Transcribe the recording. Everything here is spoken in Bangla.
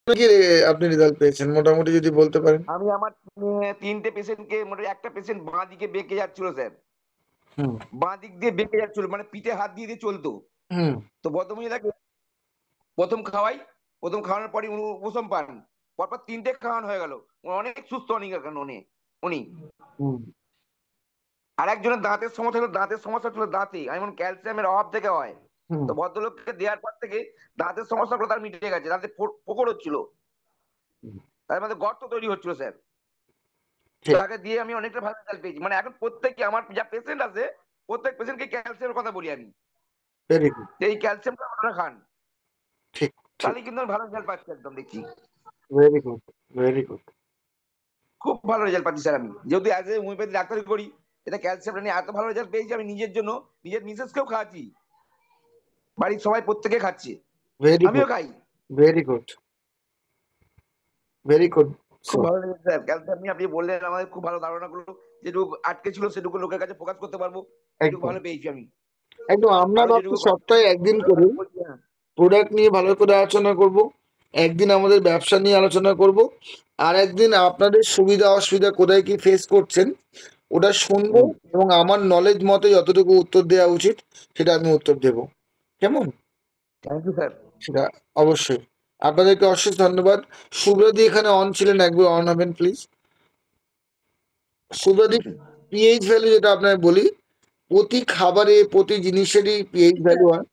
কি আপনি রেজাল্ট পেয়েছেন মোটামুটি যদি বলতে পারেন? আমি আমার 3টে পেশেন্টকে, মোটামুটি একটা পেশেন্ট বাঁ দিকে বেঁকে যাচ্ছিল স্যার, হুম বাঁ দিক দিয়ে বেঁকে যাচ্ছিল, মানে পিঠে হাত দিয়ে দিয়ে চলতো। হুম তো ভদ্রমহিলাকে প্রথম খাওয়াই, প্রথম খাওয়ানোর পরই উনি উপশম পান। পরপর 3টে খাওয়ানো হয়ে গেল। অনেক সুস্থ উনি এখন, উনি হুম আর একজনের দাঁতের সমস্যা ছিল, দাঁতের সমস্যা ছিল দাঁতে, এমন ক্যালসিয়ামের অভাব থেকে হয়। হুম তো ভদ্রলোককে দেওয়ার পর থেকে দাঁতের সমস্যাগুলো তার মিটে গেছে, দাঁতে পোকর হচ্ছিল, হুম, তার মধ্যে গর্ত তৈরি হচ্ছিল স্যার। ঠিক। তাকে দিয়ে আমি অনেকটা ভালো রেজাল্ট পেয়েছি, মানে এখন প্রত্যেককে আমার যা পেশেন্ট আছে প্রত্যেক পেশেন্টকে ক্যালসিয়ামের কথা বলি আমি, ভেরি গুড। যে এই ক্যালসিয়ামটা আপনারা খান, ঠিক ঠিক। তাহলে কিন্তু আমি ভালো রেজাল্ট পাচ্ছি একদম দেখছি। Very good. Very good. খুব ভালো রেজাল্ট পাচ্ছি স্যার আমি, যেহেতু অ্যাজ এ হোমিওপ্যাথি ডাক্তারি করি। এটা ক্যালসিয়ামটা নিয়ে এত ভালো রেজাল্ট পেয়েছি আমি নিজের জন্য, নিজের মিসেসকেও খাওয়াচ্ছি, বাড়ির সবাই প্রত্যেকে খাচ্ছে, ভেরি আমিও গুড। খাই। Very good. ভেরি গুড খুব স্যার। ভালো লেগেছে স্যার, ক্যালসিয়াম নিয়ে আপনি বললেন আমাদের, খুব ভালো ধারণা গুলো, যেটুকু আটকে ছিল সেটুকু লোকের কাছে প্রকাশ করতে পারবো, এটুকু একদম ভালো পেয়েছি আমি। একদম। আমরা আরো ভাবছি যেটুকু সপ্তাহে একদিন করে বলছি, হ্যাঁ। প্রোডাক্ট নিয়ে ভালো করে আলোচনা করব, একদিন আমাদের ব্যবসা নিয়ে আলোচনা করব, আর একদিন আপনাদের সুবিধা অসুবিধা কোথায় কি ফেস করছেন ওটা শুনবো, হুম। এবং আমার নলেজ মতে যতটুকু উত্তর দেওয়া উচিত সেটা আমি উত্তর দেব। কেমন? Thank you sir. সেটা অবশ্যই। আপনাদেরকে অশেষ ধন্যবাদ। সুব্রদি এখানে অন ছিলেন, একবার অন হবেন প্লিজ। সুব্রদি, পিএইচ ভ্যালু যেটা আপনার বলি, প্রতি খাবারে প্রতি জিনিসেরই পিএইচ ভ্যালু হয়।